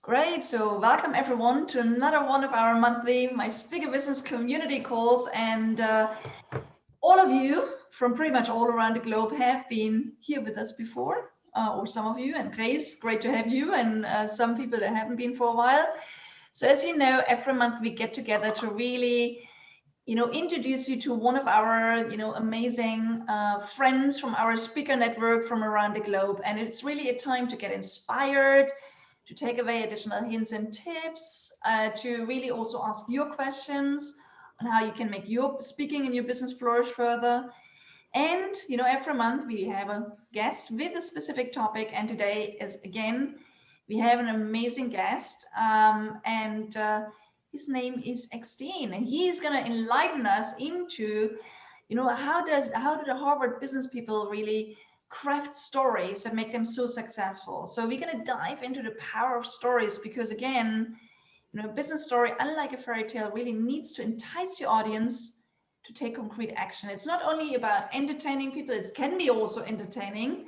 Great. So welcome everyone to another one of our monthly My Speaker Business community calls. And all of you from pretty much all around the globe have been here with us before, or some of you. And Grace, great to have you, and some people that haven't been for a while. So as you know, every month we get together to really introduce you to one of our, amazing friends from our speaker network from around the globe. And it's really a time to get inspired, to take away additional hints and tips, to really also ask your questions on how you can make your speaking and your business flourish further. And, every month we have a guest with a specific topic. And today is again, we have an amazing guest. And his name is Eksteen, and he's going to enlighten us into, how do the Harvard business people really craft stories that make them so successful. So we're going to dive into the power of stories because, again, a business story, unlike a fairy tale, really needs to entice your audience to take concrete action. It's not only about entertaining people, it can be also entertaining,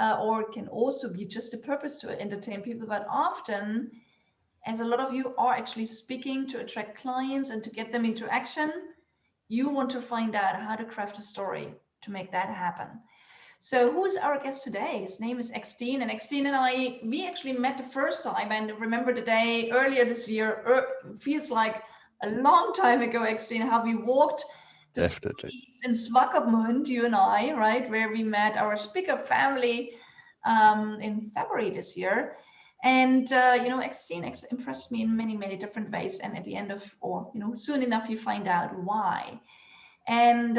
or it can also be just a purpose to entertain people. But often, as a lot of you are actually speaking to attract clients and to get them into action, you want to find out how to craft a story to make that happen. So who is our guest today? His name is Eksteen, and Eksteen and I, we actually met the first time, and remember the day earlier this year, feels like a long time ago, Eksteen, how we walked the Definitely. streets in Swakopmund, you and I, right, where we met our speaker family in February this year. And, Eksteen impressed me in many, many different ways. And at the end of, or, soon enough, you find out why. And,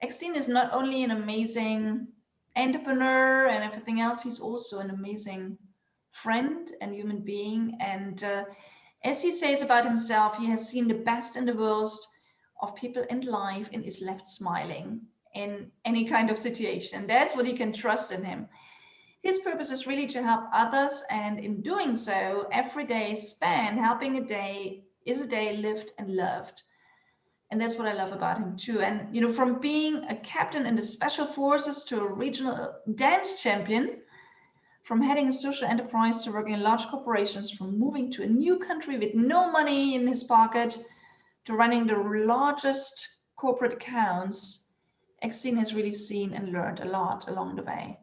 Eksteen is not only an amazing entrepreneur and everything else, he's also an amazing friend and human being. And as he says about himself, he has seen the best and the worst of people and life and is left smiling in any kind of situation. That's what you can trust in him. His purpose is really to help others, and in doing so, every day spent helping a day is a day lived and loved. And that's what I love about him too. And from being a captain in the special forces to a regional dance champion, from heading a social enterprise to working in large corporations, from moving to a new country with no money in his pocket to running the largest corporate accounts, Eksteen has really seen and learned a lot along the way.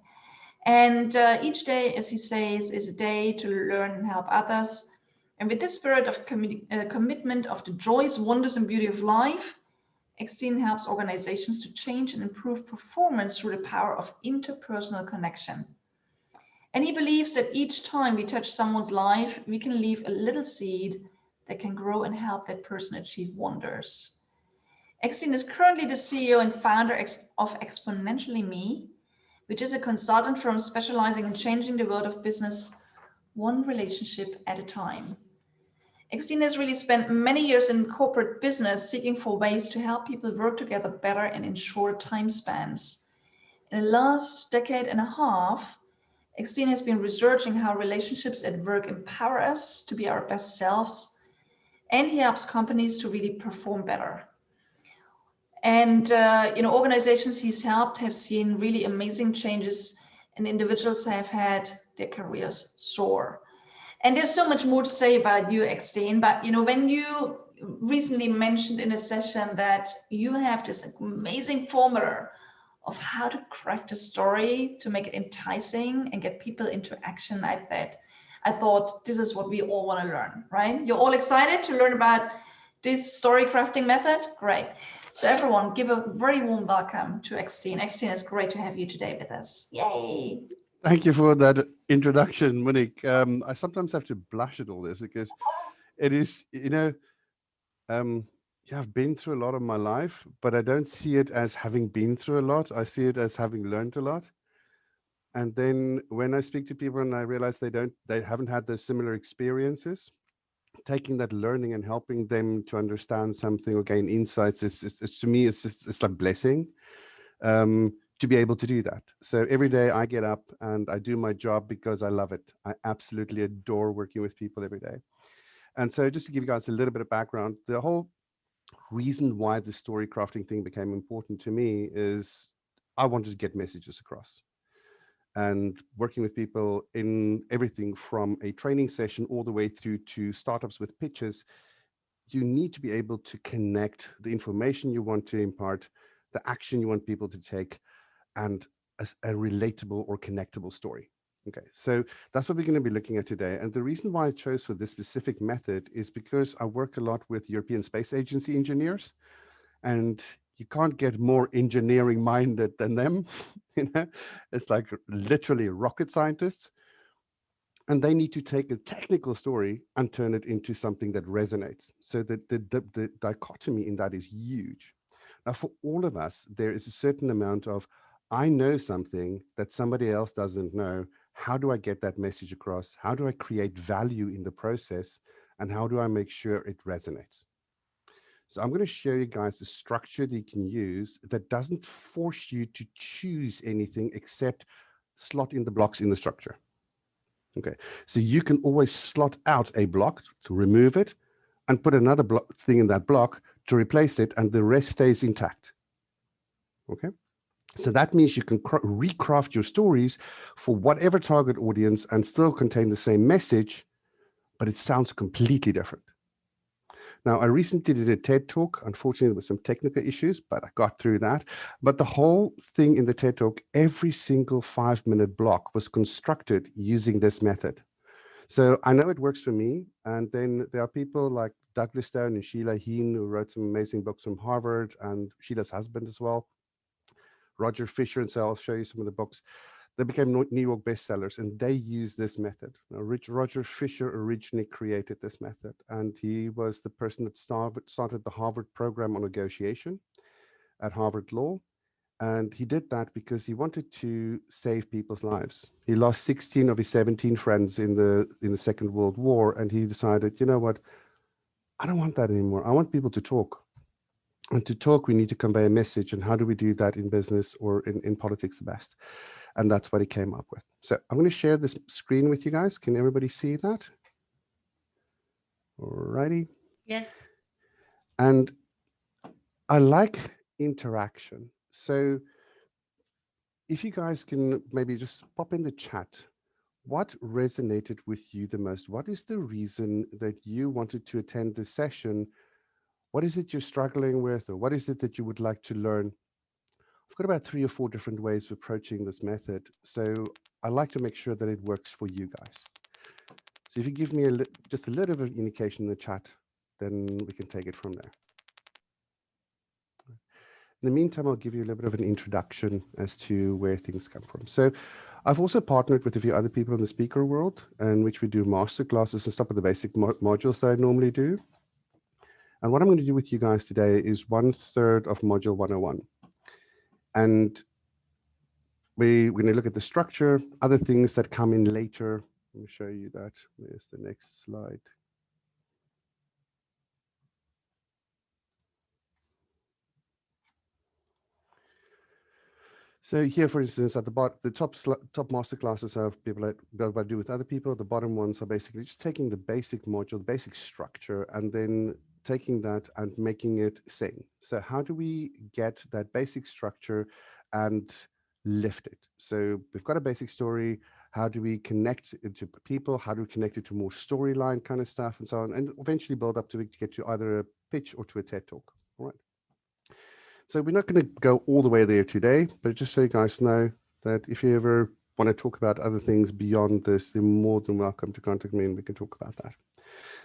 And each day, as he says, is a day to learn and help others. And with this spirit of commitment of the joys, wonders, and beauty of life, Eksteen helps organizations to change and improve performance through the power of interpersonal connection. And he believes that each time we touch someone's life, we can leave a little seed that can grow and help that person achieve wonders. Eksteen is currently the CEO and founder of Exponentially Me, which is a consultant firm specializing in changing the world of business one relationship at a time. Eksteen has really spent many years in corporate business seeking for ways to help people work together better and in short time spans. In the last decade and a half, Eksteen has been researching how relationships at work empower us to be our best selves, and he helps companies to really perform better. And organizations he's helped have seen really amazing changes, and individuals have had their careers soar. And there's so much more to say about you, Eksteen, but when you recently mentioned in a session that you have this amazing formula of how to craft a story to make it enticing and get people into action, I thought this is what we all want to learn, right? You're all excited to learn about this story crafting method? Great. So everyone, give a very warm welcome to Eksteen. Eksteen, it's great to have you today with us. Yay. Thank you for that introduction, Monique. I sometimes have to blush at all this because it is, yeah, I've been through a lot of my life, but I don't see it as having been through a lot. I see it as having learned a lot. And then when I speak to people and I realize they haven't had those similar experiences, taking that learning and helping them to understand something or gain insights is to me, it's like blessing. To be able to do that. So every day I get up and I do my job because I love it. I absolutely adore working with people every day. And so just to give you guys a little bit of background, the whole reason why the story crafting thing became important to me is I wanted to get messages across. and working with people in everything from a training session all the way through to startups with pitches, you need to be able to connect the information you want to impart, the action you want people to take, and a relatable or connectable story. Okay, so that's what we're going to be looking at today. And the reason why I chose for this specific method is because I work a lot with European Space Agency engineers, and you can't get more engineering minded than them. You know, it's like literally rocket scientists, and they need to take a technical story and turn it into something that resonates. So the dichotomy in that is huge. Now, for all of us, there is a certain amount of, I know something that somebody else doesn't know. How do I get that message across? How do I create value in the process? And how do I make sure it resonates? So I'm going to show you guys a structure that you can use that doesn't force you to choose anything except slot in the blocks in the structure. Okay, so you can always slot out a block to remove it and put another thing in that block to replace it, and the rest stays intact. Okay, so that means you can recraft your stories for whatever target audience and still contain the same message, but it sounds completely different. Now, I recently did a TED Talk. Unfortunately, there were some technical issues, but I got through that. But the whole thing in the TED Talk, every single 5-minute block was constructed using this method. So I know it works for me. And then there are people like Douglas Stone and Sheila Heen, who wrote some amazing books from Harvard, and Sheila's husband as well, Roger Fisher. And so I'll show you some of the books. They became New York bestsellers, and they use this method. Now, Roger Fisher originally created this method, and he was the person that started the Harvard program on negotiation at Harvard Law. And he did that because he wanted to save people's lives. He lost 16 of his 17 friends in the Second World War, and he decided, you know what, I don't want that anymore. I want people to talk. And to talk, we need to convey a message. And how do we do that in business or in politics the best? And that's what he came up with. So I'm going to share this screen with you guys. Can everybody see that? All righty. Yes. And I like interaction. So if you guys can maybe just pop in the chat, what resonated with you the most? What is the reason that you wanted to attend this session? What is it you're struggling with, or what is it that you would like to learn? I've got about 3 or 4 different ways of approaching this method. So I like to make sure that it works for you guys. So if you give me just a little bit of indication in the chat, then we can take it from there. In the meantime, I'll give you a little bit of an introduction as to where things come from. So I've also partnered with a few other people in the speaker world, in which we do master classes and stuff with the basic modules that I normally do. And what I'm going to do with you guys today is 1/3 of module 101. And we're going to look at the structure, other things that come in later. Let me show you that. There's the next slide. So here, for instance, at the bottom, the top master classes have people that I do with other people. The bottom ones are basically just taking the basic module, the basic structure, and then taking that and making it sing. So how do we get that basic structure and lift it? So we've got a basic story. How do we connect it to people? How do we connect it to more storyline kind of stuff and so on, and eventually build up to get to either a pitch or to a TED Talk. All right. So we're not going to go all the way there today, but just so you guys know that if you ever want to talk about other things beyond this, you're more than welcome to contact me and we can talk about that.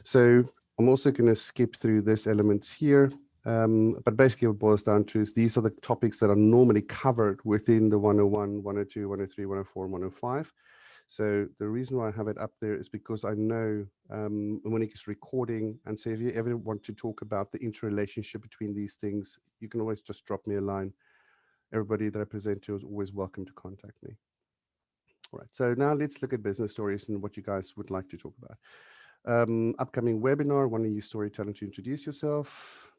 So I'm also going to skip through this elements here. But basically what it boils down to is these are the topics that are normally covered within the 101, 102, 103, 104, and 105. So the reason why I have it up there is because I know Monique is recording. And so if you ever want to talk about the interrelationship between these things, you can always just drop me a line. Everybody that I present to is always welcome to contact me. All right, so now let's look at business stories and what you guys would like to talk about. Upcoming webinar, want to use storytelling to introduce yourself.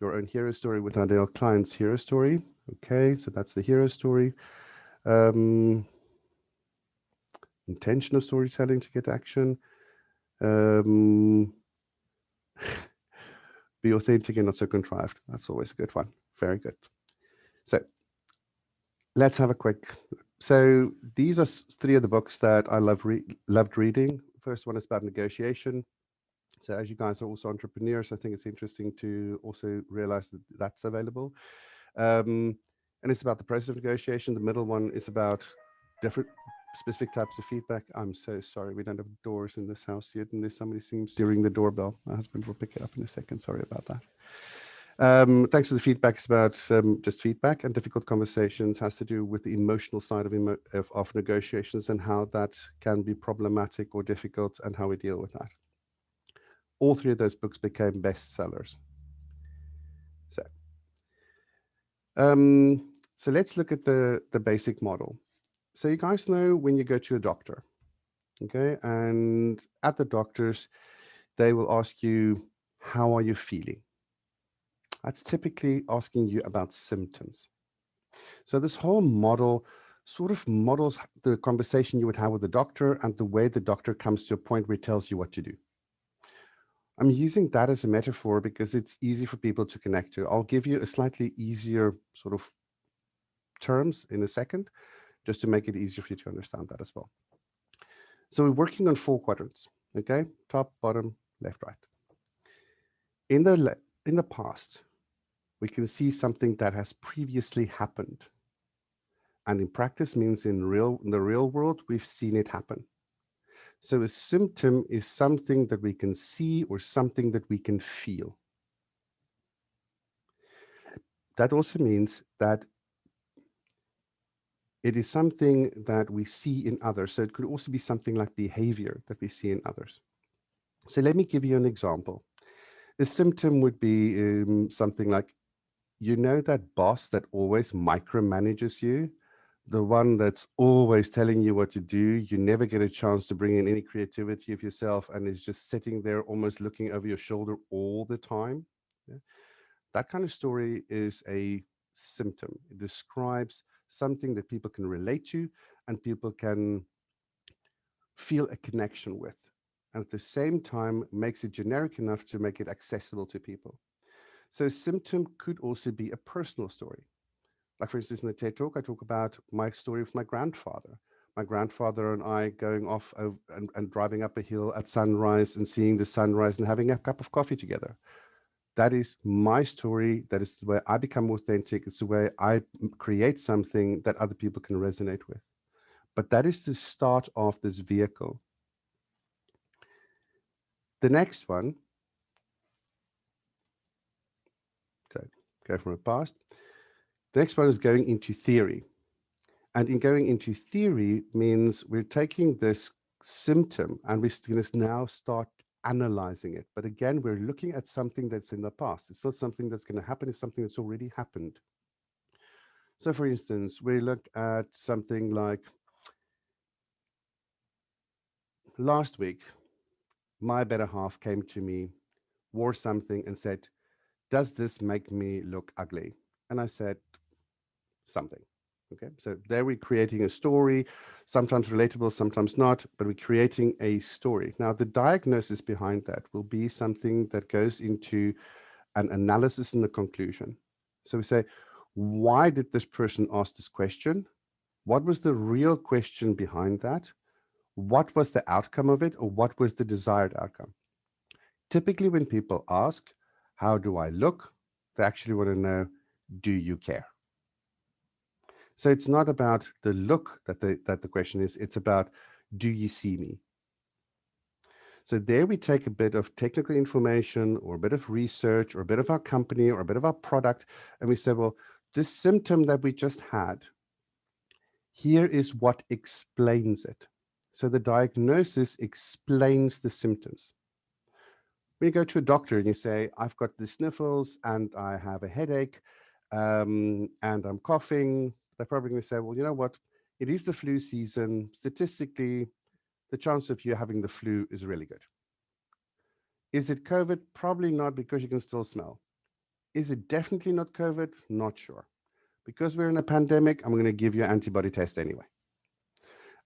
Your own hero story with ideal client's hero story. Okay, so that's the hero story. Intention of storytelling to get action. Be authentic and not so contrived. That's always a good one. Very good. So let's have a quick. So these are three of the books that I loved reading. First one is about negotiation. So as you guys are also entrepreneurs, I think it's interesting to also realize that that's available. And it's about the process of negotiation. The middle one is about different specific types of feedback. I'm so sorry, we don't have doors in this house yet, and there's somebody seems to ring the doorbell. My husband will pick it up in a second. Sorry about that. Thanks for the feedback. It's about just feedback, and difficult conversations has to do with the emotional side of negotiations and how that can be problematic or difficult and how we deal with that. All three of those books became bestsellers. So, so let's look at the basic model. So you guys know when you go to a doctor, okay, and at the doctor's, they will ask you, how are you feeling? That's typically asking you about symptoms. So this whole model sort of models the conversation you would have with the doctor and the way the doctor comes to a point where he tells you what to do. I'm using that as a metaphor because it's easy for people to connect to. I'll give you a slightly easier sort of terms in a second, just to make it easier for you to understand that as well. So we're working on 4 quadrants, okay? Top, bottom, left, right. In the past, we can see something that has previously happened. And in practice means in the real world, we've seen it happen. So a symptom is something that we can see or something that we can feel. That also means that it is something that we see in others. So it could also be something like behavior that we see in others. So let me give you an example. A symptom would be something like, you know, that boss that always micromanages you, the one that's always telling you what to do. You never get a chance to bring in any creativity of yourself and is just sitting there almost looking over your shoulder all the time. Yeah. That kind of story is a symptom. It describes something that people can relate to and people can feel a connection with. And at the same time, makes it generic enough to make it accessible to people. So a symptom could also be a personal story. Like, for instance, in the TED Talk, I talk about my story with my grandfather. My grandfather and I going off and driving up a hill at sunrise and seeing the sunrise and having a cup of coffee together. That is my story. That is the way I become authentic. It's the way I create something that other people can resonate with. But that is the start of this vehicle. The next one, so go from the past. The next one is going into theory. And in going into theory means we're taking this symptom and we're going to now start analyzing it. But again, we're looking at something that's in the past. It's not something that's going to happen. It's something that's already happened. So for instance, we look at something like last week, my better half came to me, wore something and said, does this make me look ugly? And I said, something. Okay, so there we're creating a story, sometimes relatable, sometimes not, but we're creating a story. Now, the diagnosis behind that will be something that goes into an analysis and a conclusion. So we say, why did this person ask this question? What was the real question behind that? What was the outcome of it, or what was the desired outcome? Typically, when people ask, how do I look? They actually want to know, do you care? So it's not about the look that the question is, it's about, do you see me? So there we take a bit of technical information or a bit of research or a bit of our company or a bit of our product, and we say, well, this symptom that we just had, here is what explains it. So the diagnosis explains the symptoms. When you go to a doctor and you say, I've got the sniffles and I have a headache and I'm coughing, they're probably going to say, well, you know what? It is the flu season. Statistically, the chance of you having the flu is really good. Is it COVID? Probably not, because you can still smell. Is it definitely not COVID? Not sure. Because we're in a pandemic, I'm going to give you an antibody test anyway.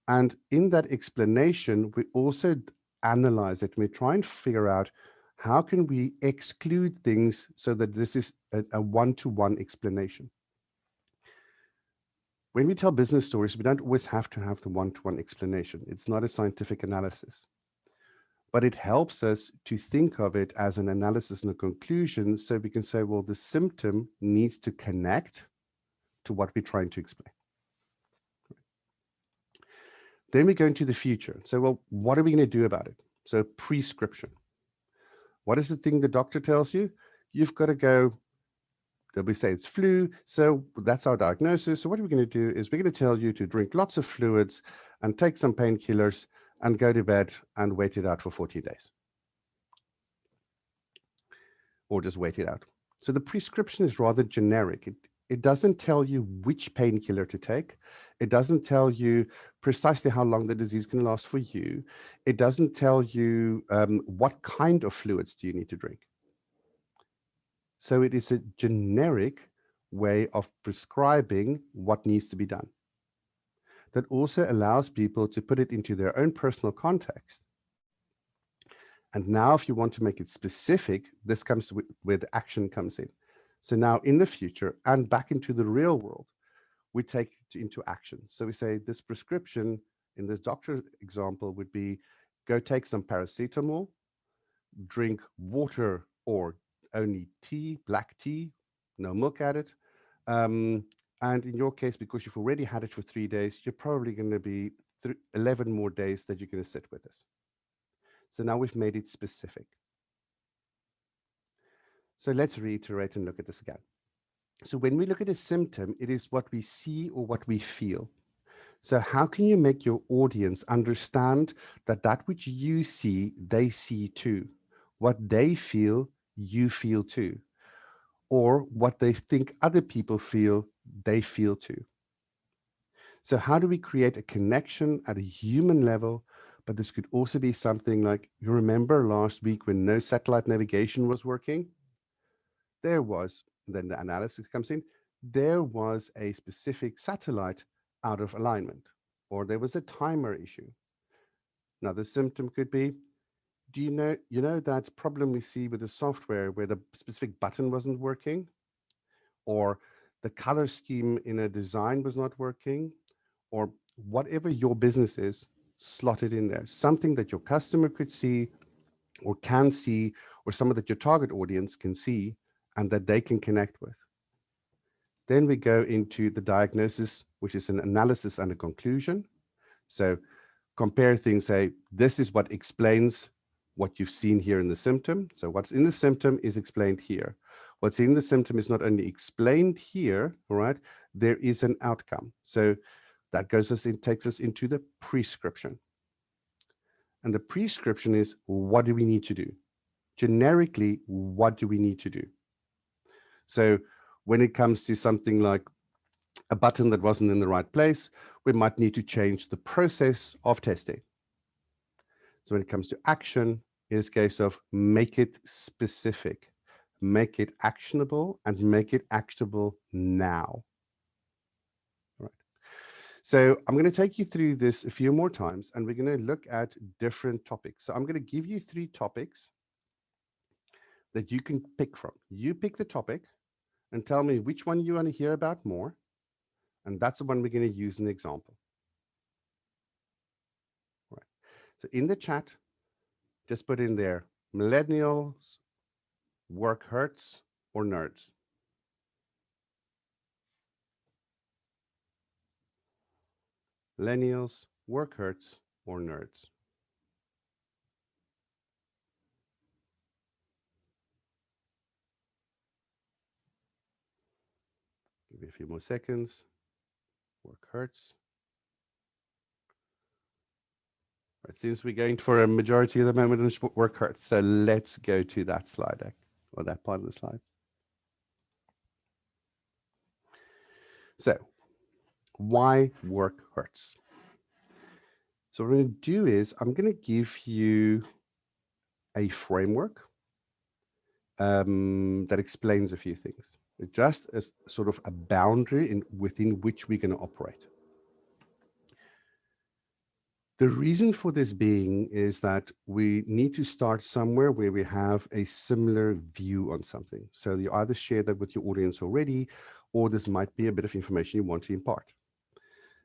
And in that explanation, we also analyze it. We try and figure out, how can we exclude things so that this is a one-to-one explanation? When we tell business stories, we don't always have to have the one-to-one explanation. It's not a scientific analysis, but it helps us to think of it as an analysis and a conclusion. So we can say, well, the symptom needs to connect to what we're trying to explain. Then we go into the future. So, well, what are we going to do about it? So prescription. What is the thing the doctor tells you? You've got to go, we say it's flu. So that's our diagnosis. So what we're going to do is we're going to tell you to drink lots of fluids and take some painkillers and go to bed and wait it out for 14 days. Or just wait it out. So the prescription is rather generic. It doesn't tell you which painkiller to take. It doesn't tell you precisely how long the disease can last for you. It doesn't tell you what kind of fluids do you need to drink. So it is a generic way of prescribing what needs to be done. That also allows people to put it into their own personal context. And now if you want to make it specific, this comes where the action comes in. So now in the future and back into the real world, we take it into action. So we say this prescription in this doctor example would be, go take some paracetamol, drink water or only tea, black tea, no milk added. And in your case, because you've already had it for 3 days, you're probably going to be 11 more days that you're going to sit with us. So now we've made it specific. So let's reiterate and look at this again. So when we look at a symptom, it is what we see or what we feel. So how can you make your audience understand that that which you see, they see too? What they feel, you feel too. Or what they think other people feel, they feel too. So how do we create a connection at a human level? But this could also be something like, you remember last week when no satellite navigation was working? There was, then the analysis comes in, there was a specific satellite out of alignment, or there was a timer issue. Another symptom could be, do you know that problem we see with the software where the specific button wasn't working, or the color scheme in a design was not working, or whatever your business is, slot it in there. Something that your customer could see or can see, or something that your target audience can see and that they can connect with. Then we go into the diagnosis, which is an analysis and a conclusion. So compare things, say, this is what explains what you've seen here in the symptom. So what's in the symptom is explained here. What's in the symptom is not only explained here, all right, there is an outcome. So that takes us into the prescription. And the prescription is, what do we need to do? Generically, what do we need to do? So when it comes to something like a button that wasn't in the right place, we might need to change the process of testing. So when it comes to action, it is a case of make it specific, make it actionable, and make it actionable now. All right. So I'm going to take you through this a few more times, and we're going to look at different topics. So I'm going to give you 3 topics that you can pick from. You pick the topic and tell me which one you want to hear about more. And that's the one we're going to use in the example. All right. So in the chat, just put in there, millennials, work hurts, or nerds. Millennials, work hurts, or nerds. Give it a few more seconds. Work hurts. Right, seems we're going for a majority of the moment in work hurts. So let's go to that slide deck, or that part of the slides. So why work hurts? So what we're going to do is I'm going to give you a framework that explains a few things, just as sort of a boundary within which we're going to operate. The reason for this being is that we need to start somewhere where we have a similar view on something. So you either share that with your audience already, or this might be a bit of information you want to impart.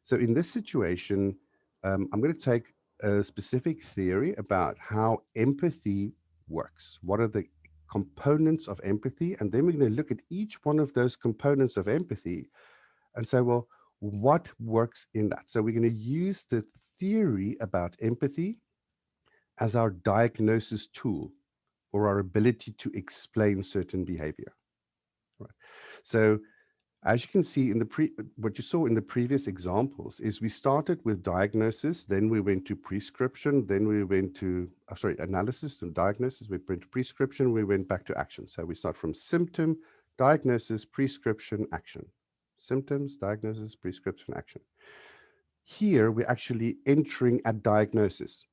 So in this situation, I'm going to take a specific theory about how empathy works. What are the components of empathy? And then we're going to look at each one of those components of empathy and say, well, what works in that? So we're going to use the theory about empathy as our diagnosis tool or our ability to explain certain behavior. Right. So as you can see in what you saw in the previous examples is we started with diagnosis, then we went to prescription, then we went to, analysis and diagnosis, we went to prescription, we went back to action. So we start from symptom, diagnosis, prescription, action. Symptoms, diagnosis, prescription, action. Here, we're actually entering at diagnosis.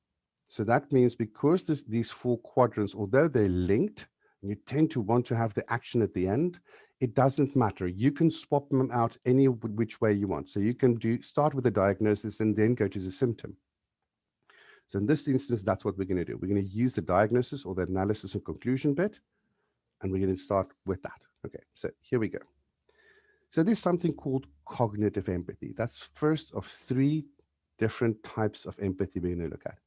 So that means because these four quadrants, although they're linked, and you tend to want to have the action at the end, it doesn't matter. You can swap them out any which way you want. So you can start with the diagnosis and then go to the symptom. So in this instance, that's what we're going to do. We're going to use the diagnosis or the analysis and conclusion bit, and we're going to start with that. Okay, so here we go. So there's something called cognitive empathy. That's first of three different types of empathy we're going to look at.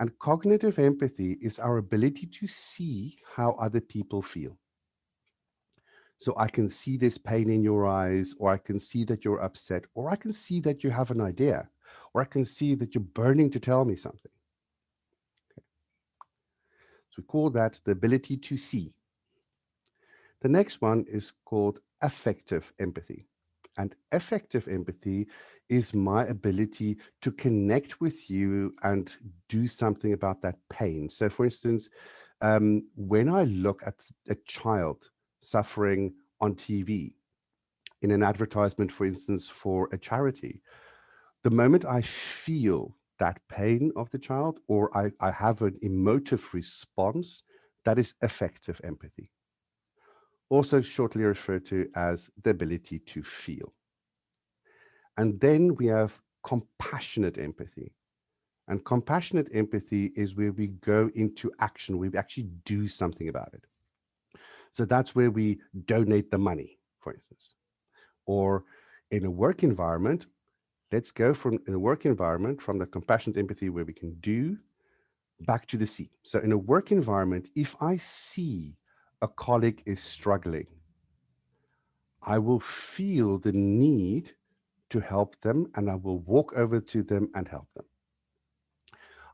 And cognitive empathy is our ability to see how other people feel. So I can see this pain in your eyes, or I can see that you're upset, or I can see that you have an idea, or I can see that you're burning to tell me something. Okay. So we call that the ability to see. The next one is called affective empathy. And affective empathy is my ability to connect with you and do something about that pain. So for instance, when I look at a child suffering on TV in an advertisement, for instance, for a charity, the moment I feel that pain of the child or I have an emotive response, that is affective empathy. Also shortly referred to as the ability to feel. And then we have compassionate empathy. And compassionate empathy is where we go into action. We actually do something about it. So that's where we donate the money, for instance. Or in a work environment, let's go from in a work environment from the compassionate empathy where we can do back to the see. So in a work environment, if I see a colleague is struggling, I will feel the need to help them, and I will walk over to them and help them.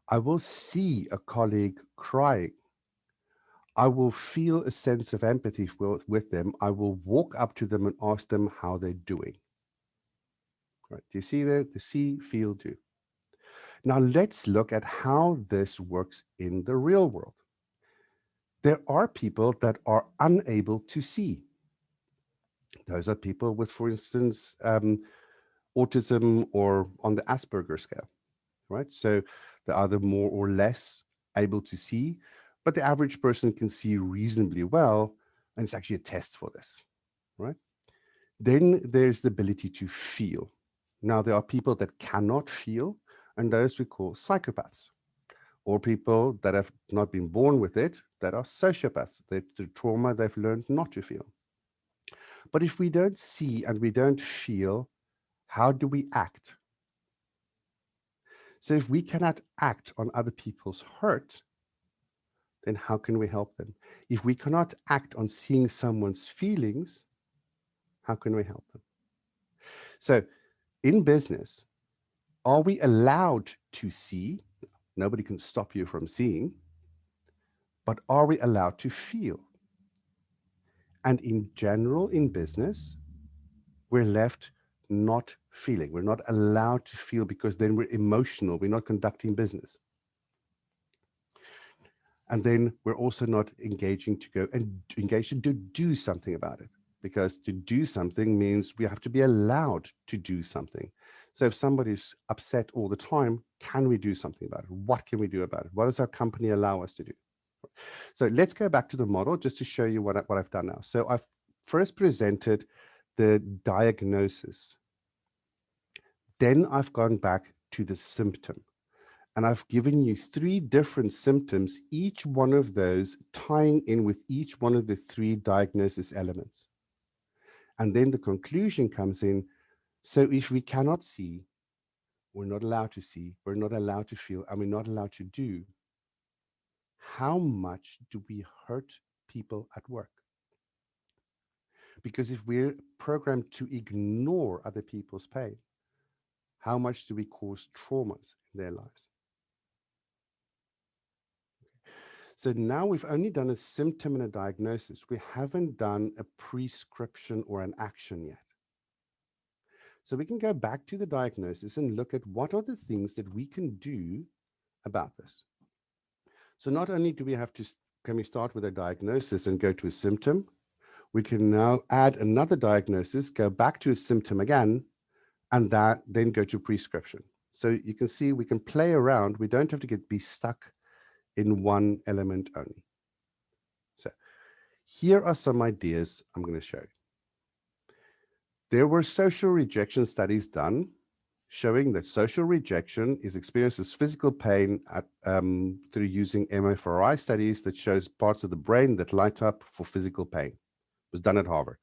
I will see a colleague crying. I will feel a sense of empathy with them. I will walk up to them and ask them how they're doing. Right? Do you see there? The see, feel, do. Now let's look at how this works in the real world. There are people that are unable to see. Those are people with, for instance, autism or on the Asperger scale, right? So they're either more or less able to see, but the average person can see reasonably well, and it's actually a test for this, right? Then there's the ability to feel. Now, there are people that cannot feel, and those we call psychopaths, or people that have not been born with it, that are sociopaths. The trauma they've learned not to feel. But if we don't see and we don't feel, how do we act? So if we cannot act on other people's hurt, then how can we help them? If we cannot act on seeing someone's feelings, how can we help them? So in business, are we allowed to see? Nobody can stop you from seeing, but are we allowed to feel? And in general, in business, we're left not feeling. We're not allowed to feel because then we're emotional. We're not conducting business. And then we're also not engaging to go and engage to do something about it, because to do something means we have to be allowed to do something. So if somebody's upset all the time, can we do something about it? What can we do about it? What does our company allow us to do? So let's go back to the model just to show you what I've done now. So I've first presented the diagnosis. Then I've gone back to the symptom. And I've given you three different symptoms, each one of those tying in with each one of the three diagnosis elements. And then the conclusion comes in. So if we cannot see, we're not allowed to see, we're not allowed to feel, and we're not allowed to do, how much do we hurt people at work? Because if we're programmed to ignore other people's pain, how much do we cause traumas in their lives? So now we've only done a symptom and a diagnosis. We haven't done a prescription or an action yet. So we can go back to the diagnosis and look at what are the things that we can do about this. So not only do we have to, can we start with a diagnosis and go to a symptom, we can now add another diagnosis, go back to a symptom again, and that then go to prescription. So you can see we can play around. We don't have to be stuck in one element only. So here are some ideas I'm going to show you. There were social rejection studies done showing that social rejection is experienced as physical pain through using MFRI studies that shows parts of the brain that light up for physical pain. It was done at Harvard.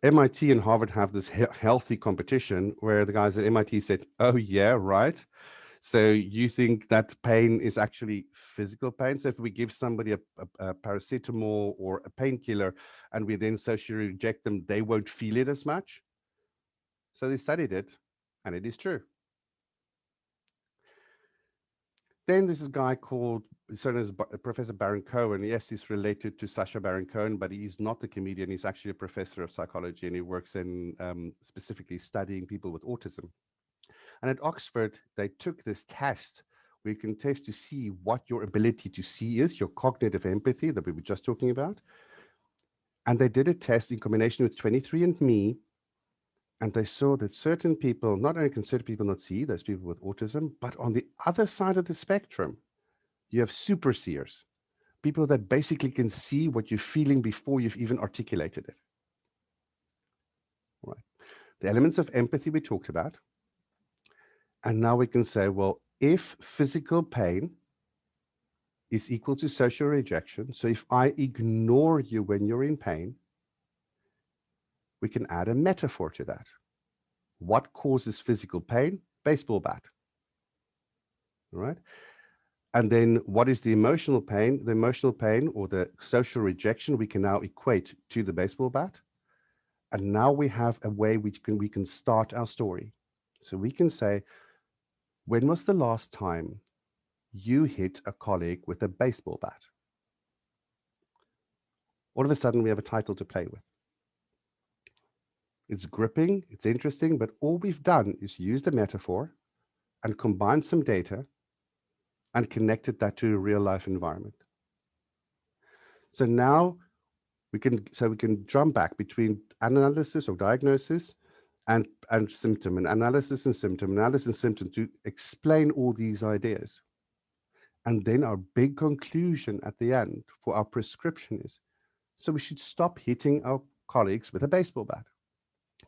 MIT and Harvard have this healthy competition where the guys at MIT said, oh yeah, right. So you think that pain is actually physical pain? So if we give somebody a paracetamol or a painkiller and we then socially reject them, they won't feel it as much. So they studied it, and it is true. Then there's a guy called, Professor Baron Cohen. Yes, he's related to Sacha Baron Cohen, but he's not a comedian. He's actually a professor of psychology, and he works in specifically studying people with autism. And at Oxford, they took this test where you can test to see what your ability to see is, your cognitive empathy that we were just talking about. And they did a test in combination with 23andMe, and they saw that certain people, not only can certain people not see, those people with autism, but on the other side of the spectrum, you have super seers, people that basically can see what you're feeling before you've even articulated it. Right. The elements of empathy we talked about. And now we can say, well, if physical pain is equal to social rejection, so if I ignore you when you're in pain, we can add a metaphor to that. What causes physical pain? Baseball bat. All right. And then what is the emotional pain? The emotional pain or the social rejection we can now equate to the baseball bat. And now we have a way we can start our story. So we can say, when was the last time you hit a colleague with a baseball bat? All of a sudden, we have a title to play with. It's gripping, it's interesting, but all we've done is use the metaphor and combine some data and connected that to a real life environment. So now we can jump back between analysis or diagnosis and symptom, and analysis and symptom to explain all these ideas. And then our big conclusion at the end for our prescription is, so we should stop hitting our colleagues with a baseball bat.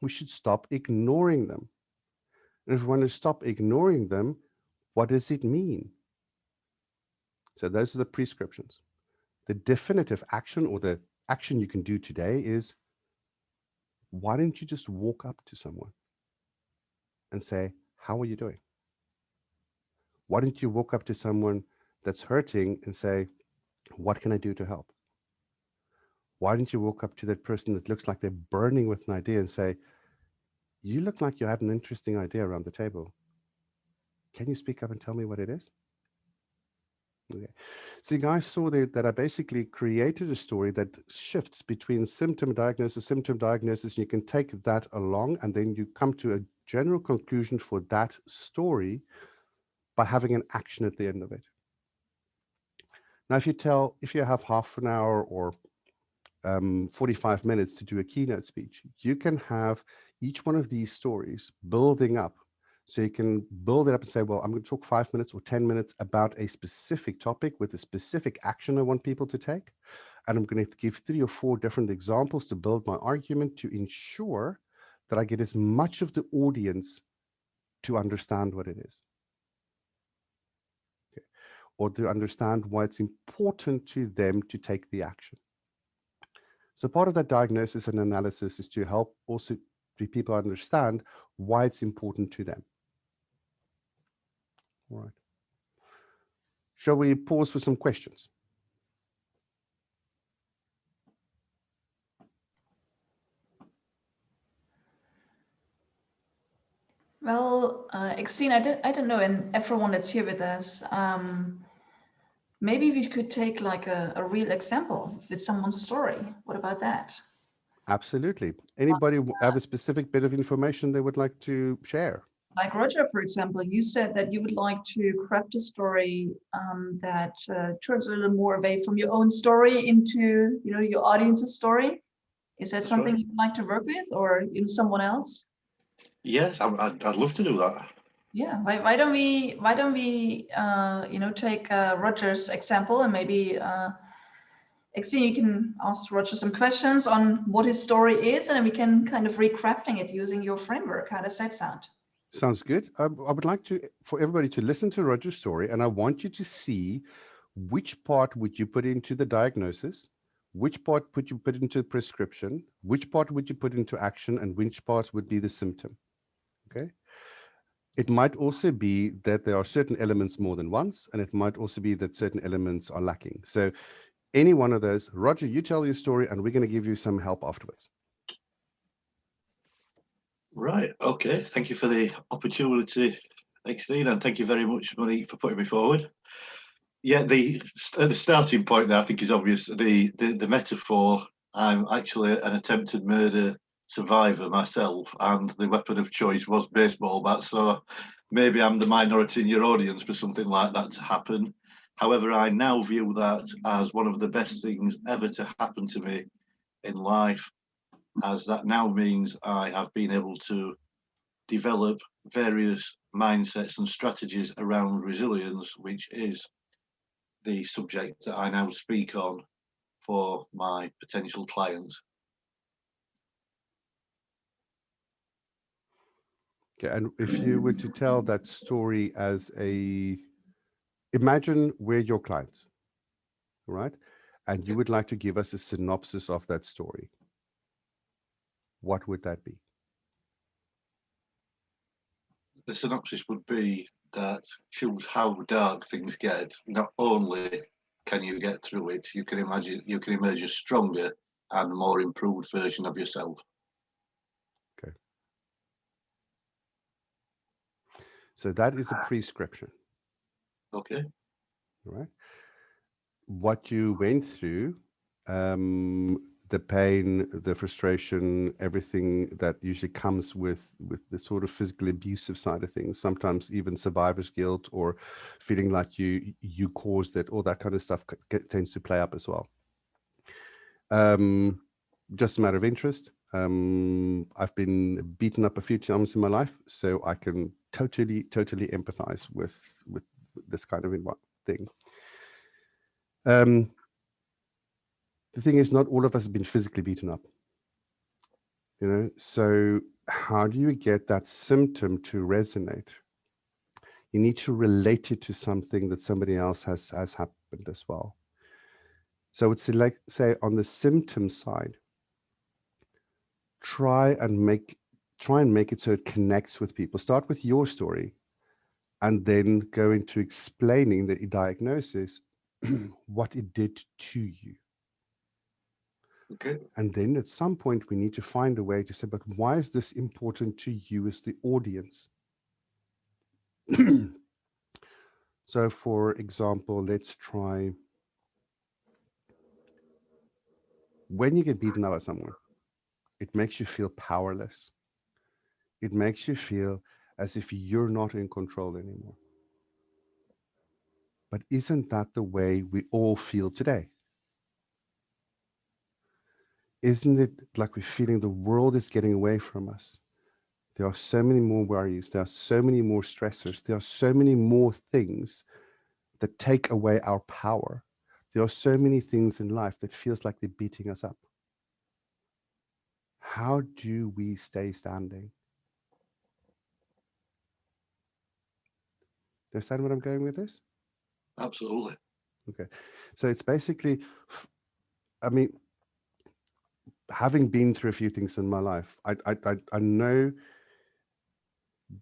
We should stop ignoring them. And if we want to stop ignoring them, what does it mean? So those are the prescriptions. The definitive action, or the action you can do today, is, why don't you just walk up to someone and say, how are you doing? Why don't you walk up to someone that's hurting and say, what can I do to help? Why don't you walk up to that person that looks like they're burning with an idea and say, you look like you had an interesting idea around the table. Can you speak up and tell me what it is? Okay. So you guys saw there that I basically created a story that shifts between symptom diagnosis, and you can take that along and then you come to a general conclusion for that story by having an action at the end of it. Now, if you have half an hour or 45 minutes to do a keynote speech, you can have each one of these stories building up. So you can build it up and say, well, I'm going to talk 5 minutes or 10 minutes about a specific topic with a specific action I want people to take. And I'm going to give 3 or 4 different examples to build my argument to ensure that I get as much of the audience to understand what it is. Okay. Or to understand why it's important to them to take the action. So part of that diagnosis and analysis is to help also do people understand why it's important to them. All right. Shall we pause for some questions? Well, Eksteen, I don't know, and everyone that's here with us, maybe we could take like a real example with someone's story. What about that? Absolutely. Anybody have a specific bit of information they would like to share? Like Roger, for example, you said that you would like to craft a story that turns a little more away from your own story into, you know, your audience's story. Is that That's something right. you'd like to work with, or you know, someone else? Yes, I'd love to do that. Yeah. Why don't we you know, take Roger's example, and maybe Eksteen, you can ask Roger some questions on what his story is, and then we can kind of recrafting it using your framework. How does that sound? Sounds good. I would like for everybody to listen to Roger's story, and I want you to see which part would you put into the diagnosis, which part would you put into prescription, which part would you put into action, and which parts would be the symptom. Okay. It might also be that there are certain elements more than once, and it might also be that certain elements are lacking. So any one of those, Roger, you tell your story, and we're going to give you some help afterwards. Right. Okay. Thank you for the opportunity, Eksteen, and thank you very much, Monique, for putting me forward. Yeah, the starting point there, I think, is obvious. The metaphor. I'm actually an attempted murder survivor myself, and the weapon of choice was baseball bat. So maybe I'm the minority in your audience for something like that to happen. However, I now view that as one of the best things ever to happen to me in life, as that now means I have been able to develop various mindsets and strategies around resilience, which is the subject that I now speak on for my potential clients. Okay, and if you were to tell that story as imagine we're your clients, right? And you would like to give us a synopsis of that story. What would that be? The synopsis would be that shows how dark things get. Not only can you get through it, you can emerge a stronger and more improved version of yourself. Okay. So that is a prescription. Okay. All right. What you went through, the pain, the frustration, everything that usually comes with the sort of physical abusive side of things, sometimes even survivor's guilt or feeling like you caused it, all that kind of stuff tends to play up as well. Just a matter of interest. I've been beaten up a few times in my life, so I can totally empathize with this kind of thing. The thing is, not all of us have been physically beaten up, you know, so how do you get that symptom to resonate? You need to relate it to something that somebody else has happened as well. So it's like, say, on the symptom side, try and make it so it connects with people. Start with your story and then go into explaining the diagnosis, what it did to you. Okay. And then at some point, we need to find a way to say, but why is this important to you as the audience? So, for example, let's try, when you get beaten up by someone, it makes you feel powerless. It makes you feel as if you're not in control anymore. But isn't that the way we all feel today? Isn't it like we're feeling the world is getting away from us? There are so many more worries. There are so many more stressors. There are so many more things that take away our power. There are so many things in life that feels like they're beating us up. How do we stay standing? Do you understand where I'm going with this? Absolutely. Okay. So it's basically, I mean, having been through a few things in my life, I know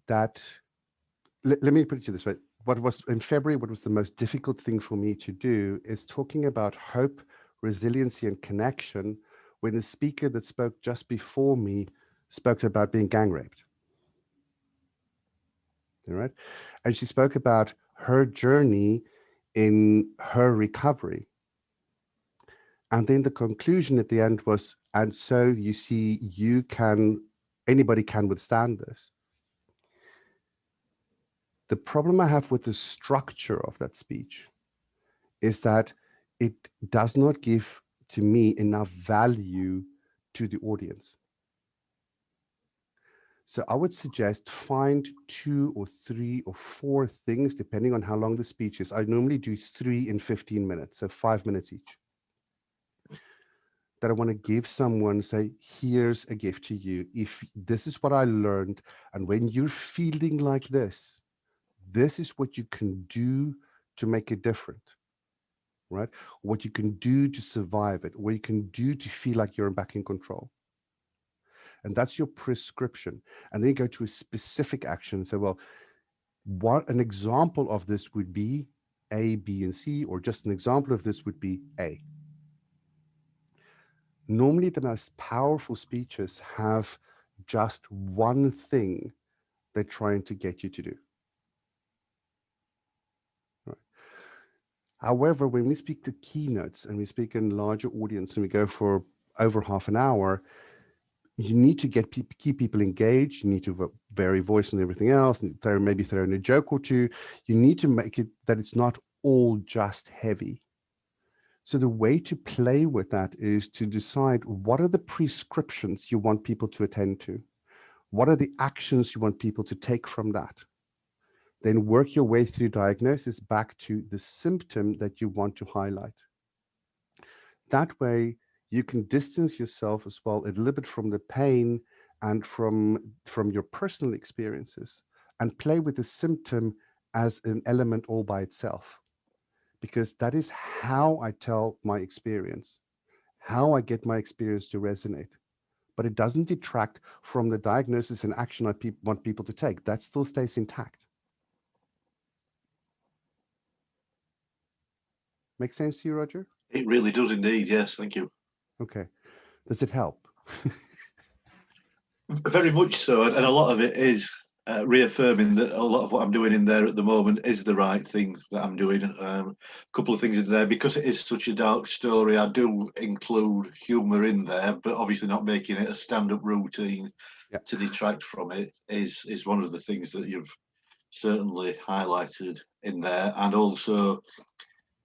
that, let me put it to you this way. What was in February, what was the most difficult thing for me to do is talking about hope, resiliency, and connection when the speaker that spoke just before me spoke about being gang raped. All right. And she spoke about her journey in her recovery. And then the conclusion at the end was, and so you see, anybody can withstand this. The problem I have with the structure of that speech is that it does not give to me enough value to the audience. So I would suggest find 2 or 3 or 4 things, depending on how long the speech is. I normally do 3 in 15 minutes, so 5 minutes each, that I want to give someone, say, here's a gift to you. If this is what I learned, and when you're feeling like this is what you can do to make it different, right? What you can do to survive it, what you can do to feel like you're back in control. And that's your prescription. And then you go to a specific action and say, well, what an example of this would be A, B, and C, or just an example of this would be A. Normally, the most powerful speeches have just one thing they're trying to get you to do. Right. However, when we speak to keynotes and we speak in larger audience and we go for over half an hour, you need to keep people engaged. You need to vary voice and everything else, and maybe throw in a joke or two. You need to make it that it's not all just heavy. So the way to play with that is to decide what are the prescriptions you want people to attend to? What are the actions you want people to take from that? Then work your way through diagnosis back to the symptom that you want to highlight. That way, you can distance yourself as well a little bit from the pain and from your personal experiences, and play with the symptom as an element all by itself. Because that is how I tell my experience, how I get my experience to resonate. But it doesn't detract from the diagnosis and action I want people to take. That still stays intact. Make sense to you, Roger? It really does indeed. Yes, thank you. Okay. Does it help? Very much so, and a lot of it is reaffirming that a lot of what I'm doing in there at the moment is the right thing that I'm doing. A couple of things in there, because it is such a dark story, I do include humour in there, but obviously not making it a stand-up routine to detract from it is one of the things that you've certainly highlighted in there. And also,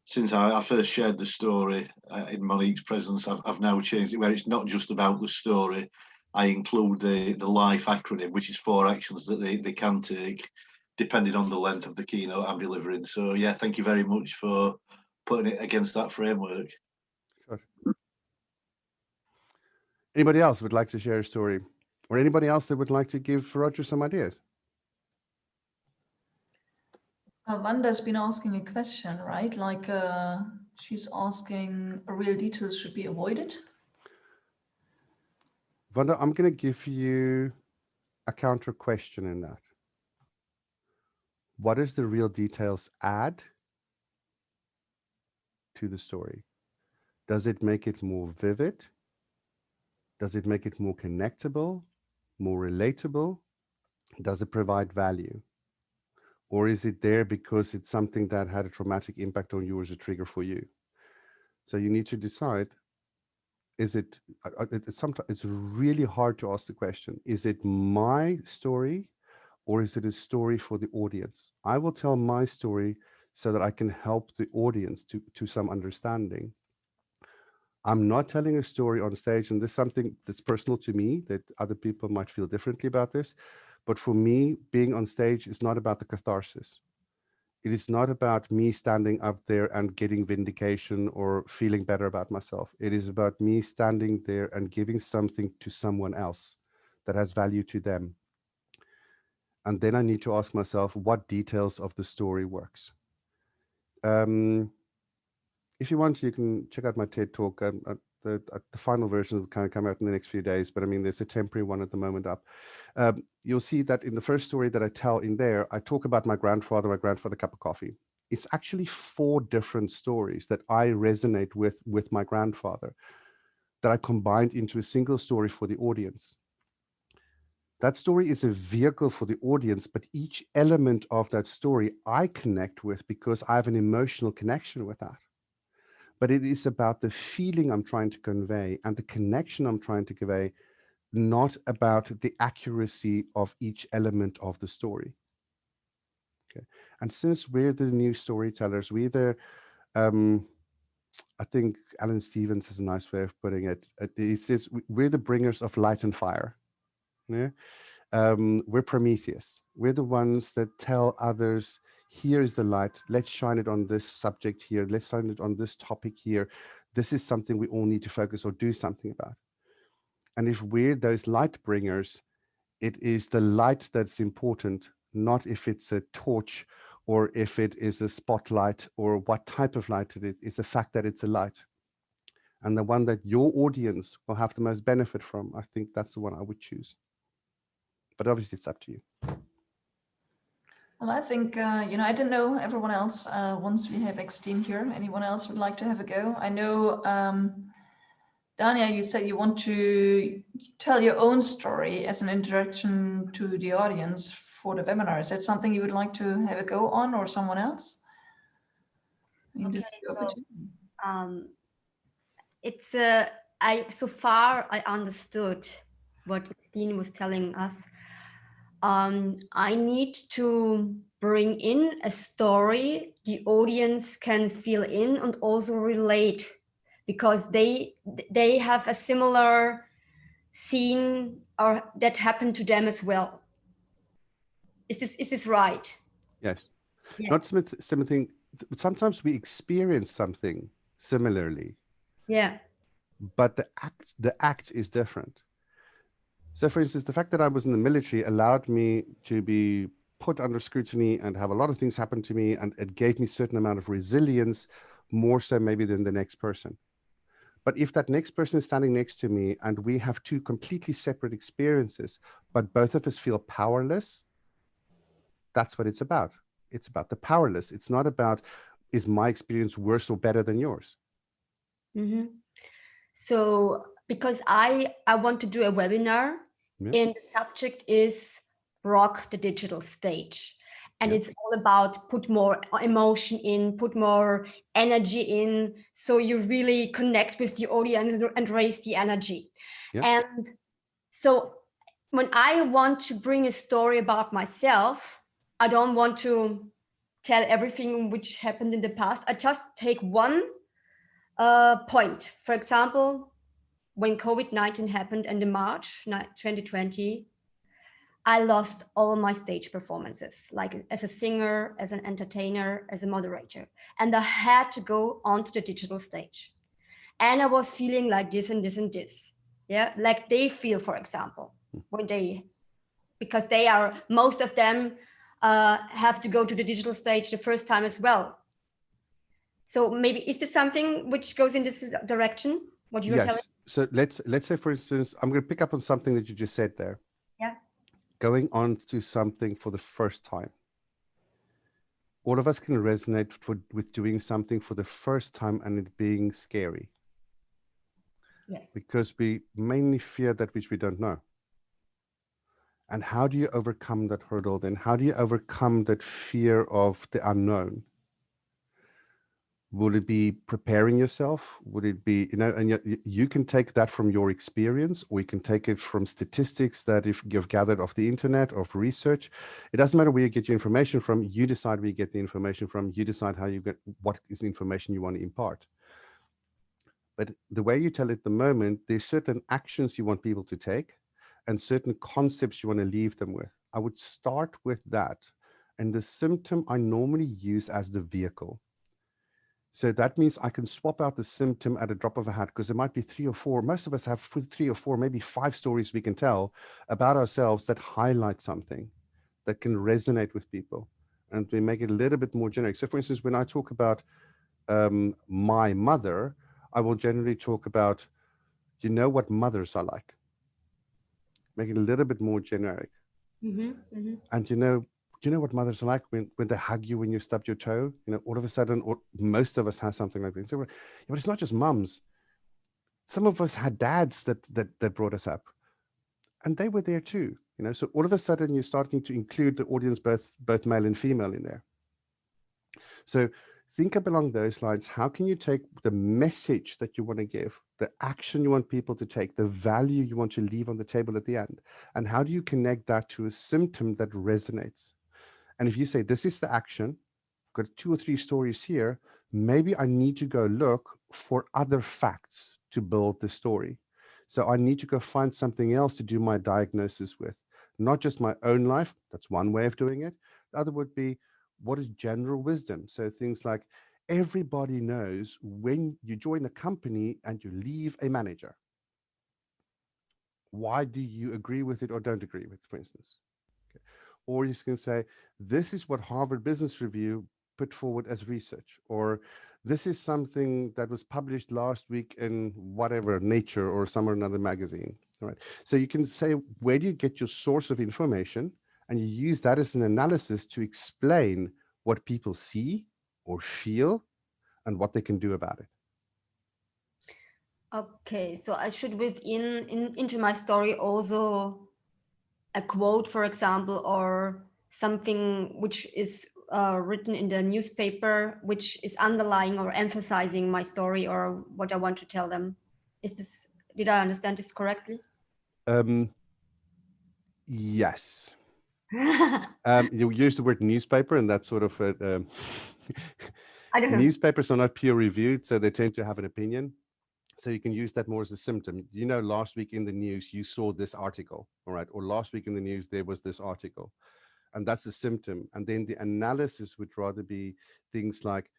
since I first shared the story in Monique's presence, I've now changed it where it's not just about the story. I include the LIFE acronym, which is 4 actions that they can take depending on the length of the keynote I'm delivering. So yeah, thank you very much for putting it against that framework. Sure. Anybody else would like to share a story? Or anybody else that would like to give Roger some ideas? Wanda's been asking a question, right? Like she's asking, real details should be avoided. Wanda, I'm going to give you a counter question in that. What does the real details add to the story? Does it make it more vivid? Does it make it more connectable, more relatable? Does it provide value? Or is it there because it's something that had a traumatic impact on you as a trigger for you? So you need to decide, is it, sometimes it's really hard to ask the question, is it my story or is it a story for the audience? I will tell my story so that I can help the audience to some understanding. I'm not telling a story on stage, and this is something that's personal to me, that other people might feel differently about this. But for me, being on stage is not about the catharsis. It is not about me standing up there and getting vindication or feeling better about myself. It is about me standing there and giving something to someone else that has value to them. And then I need to ask myself, what details of the story works? If you want, you can check out my TED Talk. The final version will kind of come out in the next few days, but I mean, there's a temporary one at the moment up. You'll see that in the first story that I tell in there, I talk about my grandfather cup of coffee. It's actually 4 different stories that I resonate with my grandfather that I combined into a single story for the audience. That story is a vehicle for the audience, but each element of that story I connect with because I have an emotional connection with that. But it is about the feeling I'm trying to convey and the connection I'm trying to convey, not about the accuracy of each element of the story. Okay. And since we're the new storytellers, we either, I think Alan Stevens has a nice way of putting it. He says, we're the bringers of light and fire. Yeah. We're Prometheus. We're the ones that tell others, here is the light. Let's shine it on this subject here. Let's shine it on this topic here. This is something we all need to focus or do something about. And if we're those light bringers, it is the light that's important, not if it's a torch or if it is a spotlight or what type of light it is. It's the fact that it's a light. And the one that your audience will have the most benefit from, I think that's the one I would choose. But obviously it's up to you. Well, I think, I don't know everyone else. Once we have Eksteen here, anyone else would like to have a go? I know, Dania, you said you want to tell your own story as an introduction to the audience for the webinar. Is that something you would like to have a go on, or someone else? Okay, so, so far I understood what Eksteen was telling us. I need to bring in a story the audience can feel in and also relate, because they have a similar scene or that happened to them as well. Is this right? Yes. Yeah. Not something. Sometimes we experience something similarly. Yeah. But the act is different. So for instance, the fact that I was in the military allowed me to be put under scrutiny and have a lot of things happen to me, and it gave me a certain amount of resilience, more so maybe than the next person. But if that next person is standing next to me and we have 2 completely separate experiences, but both of us feel powerless, that's what it's about. It's about the powerless. It's not about, is my experience worse or better than yours? Mm-hmm. So because I want to do a webinar, and the subject is rock the digital stage. And it's all about put more emotion in, put more energy in, so you really connect with the audience and raise the energy. And so when I want to bring a story about myself, I don't want to tell everything which happened in the past. I just take one point. For example, when COVID-19 happened in March 2020, I lost all my stage performances, like as a singer, as an entertainer, as a moderator. And I had to go onto the digital stage. And I was feeling like this and this and this. Yeah, like they feel, for example, when because they are, most of them have to go to the digital stage the first time as well. So maybe, is this something which goes in this direction? What you're telling? So let's say, for instance, I'm going to pick up on something that you just said there. Yeah. Going on to something for the first time. All of us can resonate with doing something for the first time and it being scary. Yes. Because we mainly fear that which we don't know. And how do you overcome that hurdle then? How do you overcome that fear of the unknown? Would it be preparing yourself? Would it be, and you can take that from your experience, or you can take it from statistics that if you've gathered off the internet or research. It doesn't matter where you get your information from. You decide where you get the information from. You decide how you get, what is the information you want to impart. But the way you tell it at the moment, there's certain actions you want people to take and certain concepts you want to leave them with. I would start with that. And the symptom I normally use as the vehicle. So that means I can swap out the symptom at a drop of a hat, because there might be 3 or 4. Most of us have 3 or 4, maybe 5 stories we can tell about ourselves that highlight something that can resonate with people. And we make it a little bit more generic. So for instance, when I talk about my mother, I will generally talk about you know what mothers are like. Make it a little bit more generic. And you know what mothers are like when they hug you when you stub your toe. All of a sudden, or most of us have something like this. So but it's not just mums. Some of us had dads that brought us up, and they were there too. So all of a sudden, you're starting to include the audience, both male and female, in there. So think up along those lines. How can you take the message that you want to give, the action you want people to take, the value you want to leave on the table at the end, and how do you connect that to a symptom that resonates? And if you say, this is the action, got 2 or 3 stories here, maybe I need to go look for other facts to build the story. So I need to go find something else to do my diagnosis with, not just my own life. That's one way of doing it. The other would be, what is general wisdom? So things like, everybody knows when you join a company and you leave a manager. Why do you agree with it or don't agree with it, for instance? Okay. Or you can say, this is what Harvard Business Review put forward as research, or this is something that was published last week in whatever, Nature or some or another magazine. All right. So you can say, where do you get your source of information? And you use that as an analysis to explain what people see or feel and what they can do about it. Okay, so I should weave into my story also a quote, for example, or something which is written in the newspaper, which is underlying or emphasizing my story or what I want to tell them. Did I understand this correctly? Yes. You use the word newspaper, and that's sort of I don't know. Newspapers are not peer reviewed, so they tend to have an opinion. So you can use that more as a symptom. Last week in the news, you saw this article, all right? Or last week in the news, there was this article. And that's a symptom. And then the analysis would rather be things like,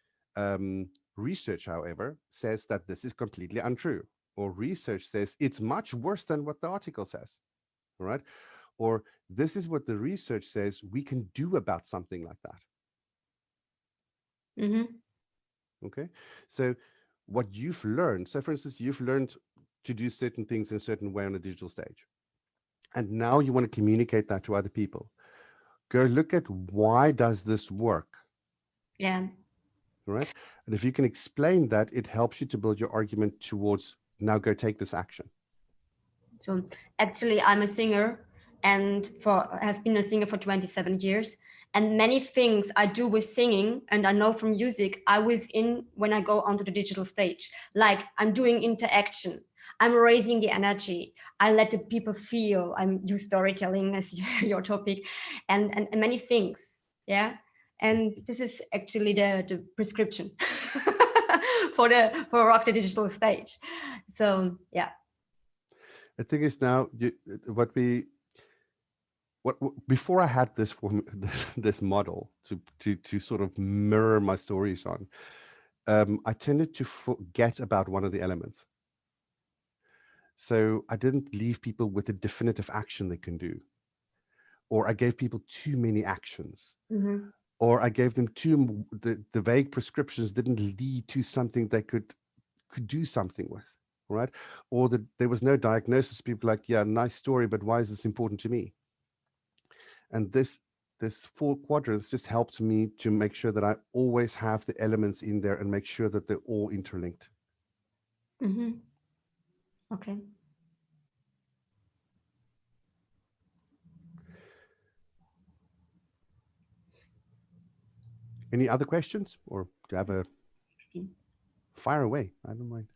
research, however, says that this is completely untrue. Or research says it's much worse than what the article says, all right? Or this is what the research says we can do about something like that. Okay, so what you've learned, so for instance, you've learned to do certain things in a certain way on a digital stage, and now you want to communicate that to other people. Go look at, why does this work? Yeah. Right. And if you can explain that, it helps you to build your argument towards, now go take this action. So actually, I'm a singer, and have been a singer for 27 years. And many things I do with singing, and I know from music, I weave in when I go onto the digital stage. Like, I'm doing interaction, I'm raising the energy, I let the people feel, I'm use storytelling as your topic, and many things. Yeah. And this is actually the prescription for Rock the Digital Stage. So yeah. The thing is, now before I had this model to sort of mirror my stories on, I tended to forget about one of the elements. So I didn't leave people with a definitive action they can do, or I gave people too many actions, or I gave them the vague prescriptions didn't lead to something they could do something with, right? Or that there was no diagnosis. People like, yeah, nice story, but why is this important to me? And this 4 quadrants just helped me to make sure that I always have the elements in there and make sure that they're all interlinked. Okay. Any other questions, or do you have a fire away? I don't mind.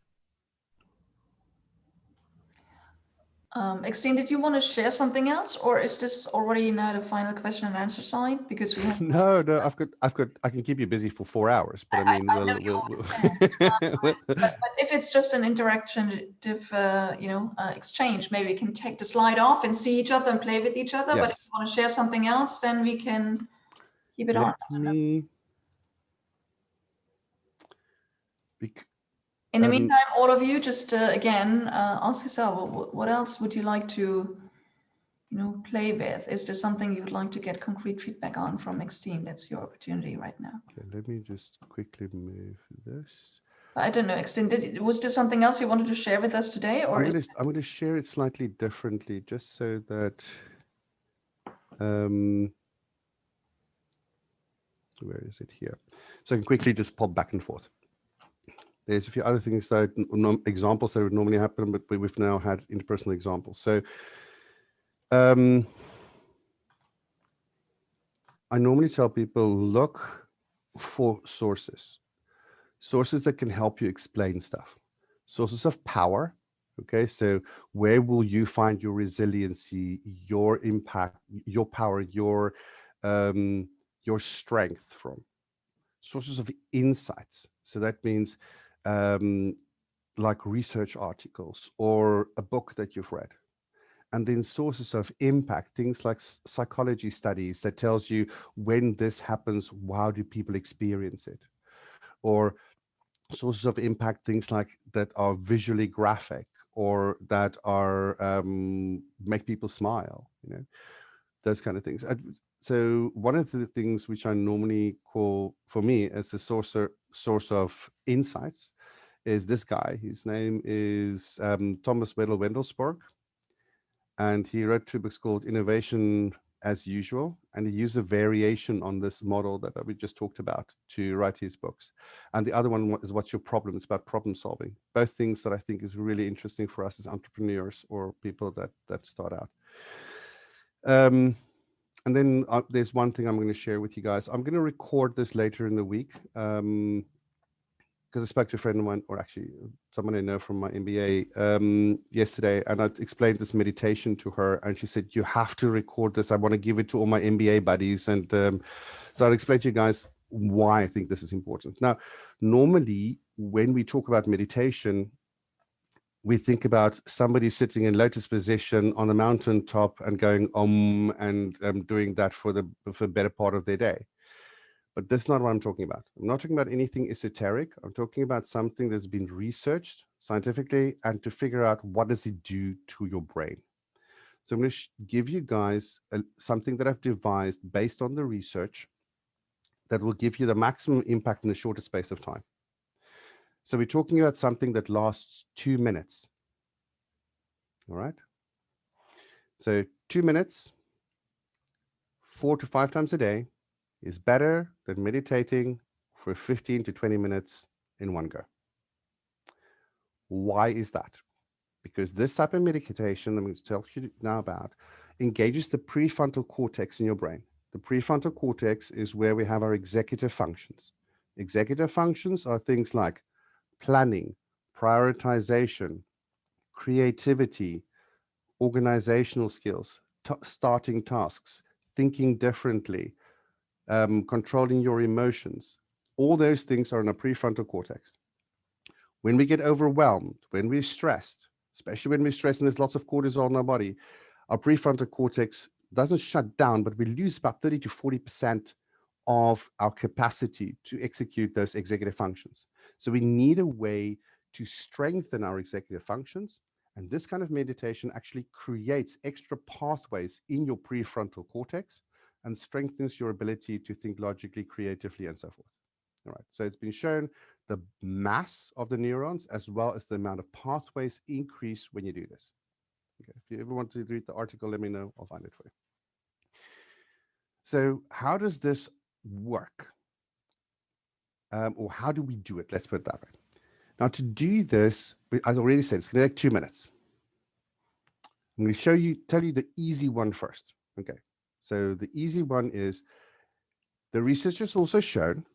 Eksteen, did you want to share something else, or is this already now the final question and answer side? Because we have no, I can keep you busy for 4 hours, but I mean, I know you always can. But if it's just an interactive, exchange, maybe we can take the slide off and see each other and play with each other. Yes. But if you want to share something else, then we can keep it on. In the meantime, all of you, just again, ask yourself, what else would you like to, play with? Is there something you would like to get concrete feedback on from Eksteen? That's your opportunity right now. Okay, let me just quickly move this. I don't know, Eksteen, was there something else you wanted to share with us today? Or I'm going to share it slightly differently, just so that where is it here? So I can quickly just pop back and forth. There's a few other things that examples that would normally happen, but we've now had interpersonal examples. So I normally tell people, look for sources that can help you explain stuff, sources of power. Okay, so where will you find your resiliency, your impact, your power, your strength from? Sources of insights. So that means like research articles or a book that you've read. And then sources of impact, things like psychology studies that tells you when this happens, how do people experience it? Or sources of impact, things like that are visually graphic or that are make people smile, you know, those kind of things. So one of the things which I normally call, for me, as a source of insights is this guy. His name is Thomas Wendelsberg, and he wrote 2 books called Innovation as Usual, and he used a variation on this model that we just talked about to write his books. And the other one is What's Your Problem? It's about problem solving. Both things that I think is really interesting for us as entrepreneurs or people that start out. And then there's one thing I'm going to share with you guys. I'm going to record this later in the week because I spoke to a friend of mine, or actually someone I know from my MBA yesterday, and I explained this meditation to her, and she said, you have to record this. I want to give it to all my MBA buddies. And so I'll explain to you guys why I think this is important. Now, normally when we talk about meditation, we think about somebody sitting in lotus position on a mountaintop and going and doing that for the better part of their day. But that's not what I'm talking about. I'm not talking about anything esoteric. I'm talking about something that's been researched scientifically and to figure out what does it do to your brain. So I'm going to give you guys something that I've devised based on the research that will give you the maximum impact in the shortest space of time. So we're talking about something that lasts 2 minutes. All right. So 2 minutes, 4 to 5 times a day is better than meditating for 15 to 20 minutes in one go. Why is that? Because this type of meditation I'm going to tell you now about engages the prefrontal cortex in your brain. The prefrontal cortex is where we have our executive functions. Executive functions are things like planning, prioritization, creativity, organizational skills, starting tasks, thinking differently, controlling your emotions. All those things are in a prefrontal cortex. When we get overwhelmed, when we're stressed, especially when we're stressed and there's lots of cortisol in our body, our prefrontal cortex doesn't shut down, but we lose about 30 to 40% of our capacity to execute those executive functions. So we need a way to strengthen our executive functions. And this kind of meditation actually creates extra pathways in your prefrontal cortex and strengthens your ability to think logically, creatively, and so forth. All right, so it's been shown the mass of the neurons as well as the amount of pathways increase when you do this. Okay, if you ever want to read the article, let me know, I'll find it for you. So how does this work? Or how do we do it? Let's put it that way. Now to do this, as I already said, it's going to take 2 minutes. I'm going to tell you the easy one first. Okay, so the easy one is the research has also shown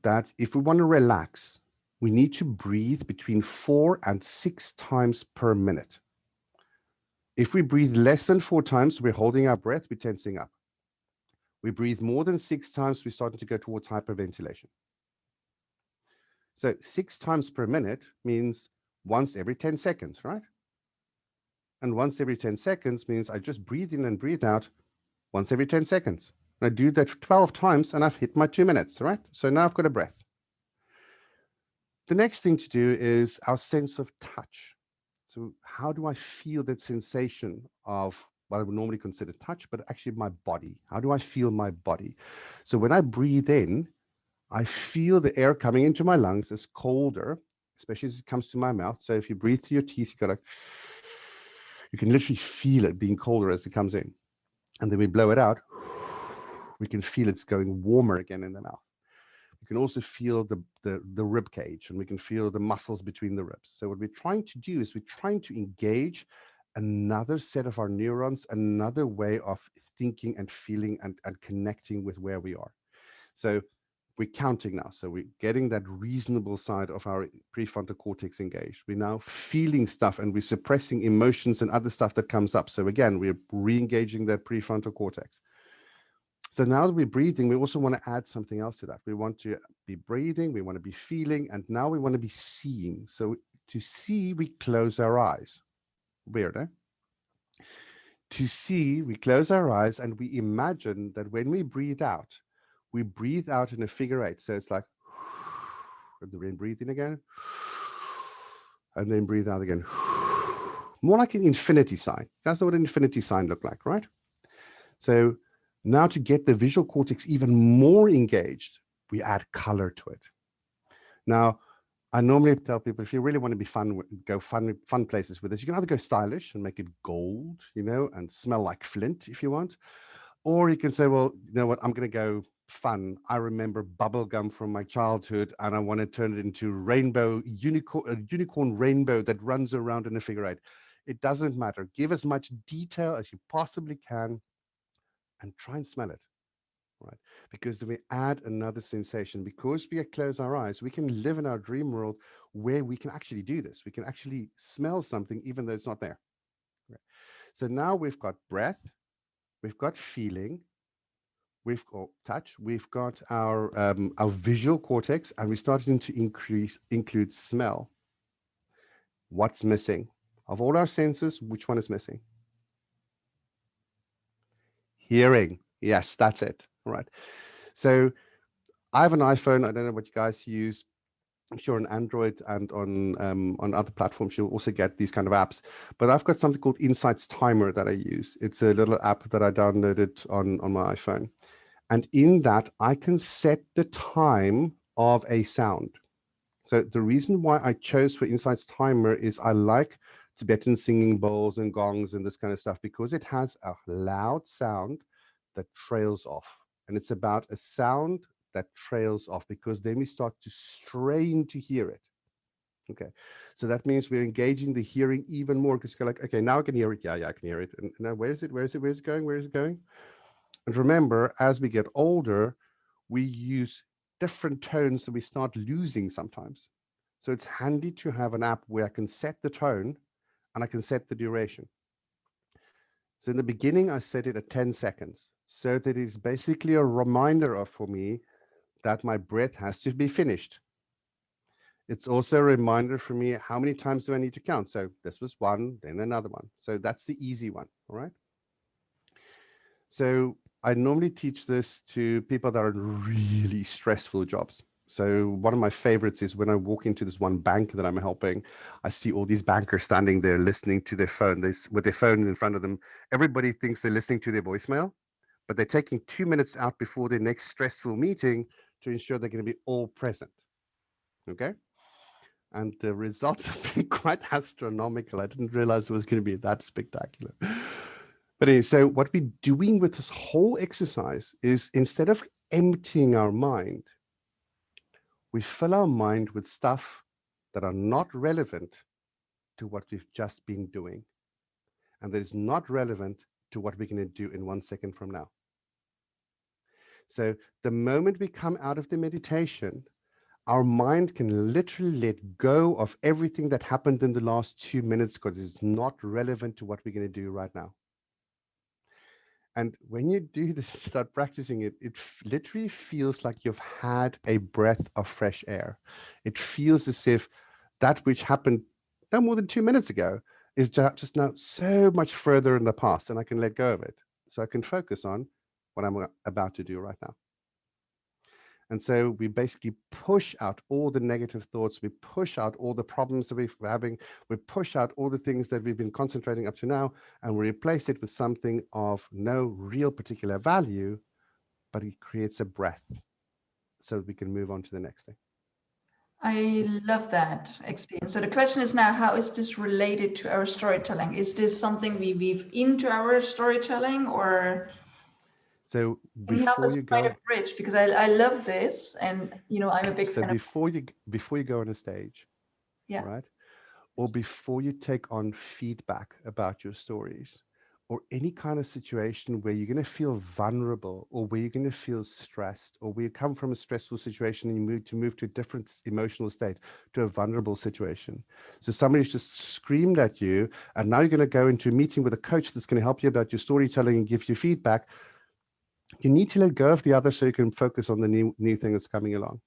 that if we want to relax, we need to breathe between 4 and 6 times per minute. If we breathe less than 4 times, we're holding our breath, we're tensing up. We breathe more than 6 times, we're starting to go towards hyperventilation. So 6 times per minute means once every 10 seconds, right? And once every 10 seconds means I just breathe in and breathe out once every 10 seconds. And I do that 12 times and I've hit my 2 minutes, right? So now I've got a breath. The next thing to do is our sense of touch. So how do I feel that sensation of what I would normally consider touch, but actually my body? How do I feel my body? So when I breathe in, I feel the air coming into my lungs is colder especially as it comes to my mouth. So if you breathe through your teeth, you got to, you can literally feel it being colder as it comes in. And then we blow it out, we can feel it's going warmer again in the mouth. You can also feel the rib cage, and we can feel the muscles between the ribs. So what we're trying to do is we're trying to engage another set of our neurons, another way of thinking and feeling and connecting with where we are. So we're counting now. So we're getting that reasonable side of our prefrontal cortex engaged. We're now feeling stuff, and we're suppressing emotions and other stuff that comes up. So again, we're re-engaging that prefrontal cortex. So now that we're breathing, we also want to add something else to that. We want to be breathing, we want to be feeling, and now we want to be seeing. So to see, we close our eyes. Weird, eh? To see, we close our eyes and we imagine that when we breathe out in a figure 8. So it's like, and then breathe in again, and then breathe out again. More like an infinity sign. That's what an infinity sign look like, right? So now to get the visual cortex even more engaged, we add color to it. Now, I normally tell people, if you really want to be fun, go fun places with this, you can either go stylish and make it gold, you know, and smell like Flint if you want. Or you can say, well, you know what, I'm going to go fun. I remember bubble gum from my childhood, and I want to turn it into rainbow, unicorn rainbow that runs around in a figure 8. It doesn't matter. Give as much detail as you possibly can and try and smell it, right? Because we add another sensation. Because we close our eyes, we can live in our dream world where we can actually do this. We can actually smell something even though it's not there. Right? So now we've got breath, we've got feeling, we've got touch, we've got our visual cortex, and we're starting to include smell. What's missing? Of all our senses, which one is missing? Hearing. Yes, that's it. All right. So I have an iPhone. I don't know what you guys use. I'm sure on Android and on other platforms, you'll also get these kind of apps. But I've got something called Insights Timer that I use. It's a little app that I downloaded on my iPhone. And in that, I can set the time of a sound. So the reason why I chose for Insights Timer is I like Tibetan singing bowls and gongs and this kind of stuff, because it has a loud sound that trails off. And it's about a sound that trails off, because then we start to strain to hear it. Okay, so that means we're engaging the hearing even more, because you're like, okay, now I can hear it. Yeah, I can hear it. And now where is it? Where is it? Where is it going? Where is it going? And remember, as we get older, we use different tones that we start losing sometimes. So it's handy to have an app where I can set the tone and I can set the duration. So in the beginning, I set it at 10 seconds. So that it's basically a reminder for me that my breath has to be finished. It's also a reminder for me, how many times do I need to count? So this was one, then another one. So that's the easy one, all right? So I normally teach this to people that are in really stressful jobs. So one of my favorites is when I walk into this one bank that I'm helping, I see all these bankers standing there listening to their phone, with their phone in front of them. Everybody thinks they're listening to their voicemail, but they're taking 2 minutes out before their next stressful meeting to ensure they're going to be all present. Okay. And the results have been quite astronomical. I didn't realize it was going to be that spectacular. But anyway, so what we're doing with this whole exercise is, instead of emptying our mind, we fill our mind with stuff that are not relevant to what we've just been doing, and that is not relevant to what we're going to do in 1 second from now. So the moment we come out of the meditation, our mind can literally let go of everything that happened in the last 2 minutes, because it's not relevant to what we're going to do right now. And when you do this, start practicing it, it literally feels like you've had a breath of fresh air. It feels as if that which happened no more than 2 minutes ago is just now so much further in the past, and I can let go of it. So I can focus on what I'm about to do right now. And so we basically push out all the negative thoughts. We push out all the problems that we're having. We push out all the things that we've been concentrating up to now, and we replace it with something of no real particular value, but it creates a breath so that we can move on to the next thing. I love that, Eksteen. So the question is now, how is this related to our storytelling? Is this something we weave into our storytelling, or So can you help before us you find a go, bridge? Because I love this, and I'm a big so fan of. before you go on a stage, Yeah. right? Or before you take on feedback about your stories, or any kind of situation where you're going to feel vulnerable, or where you're going to feel stressed, or where you come from a stressful situation and you move to a different emotional state, to a vulnerable situation. So somebody's just screamed at you, and now you're going to go into a meeting with a coach that's going to help you about your storytelling and give you feedback. You need to let go of the other so you can focus on the new thing that's coming along.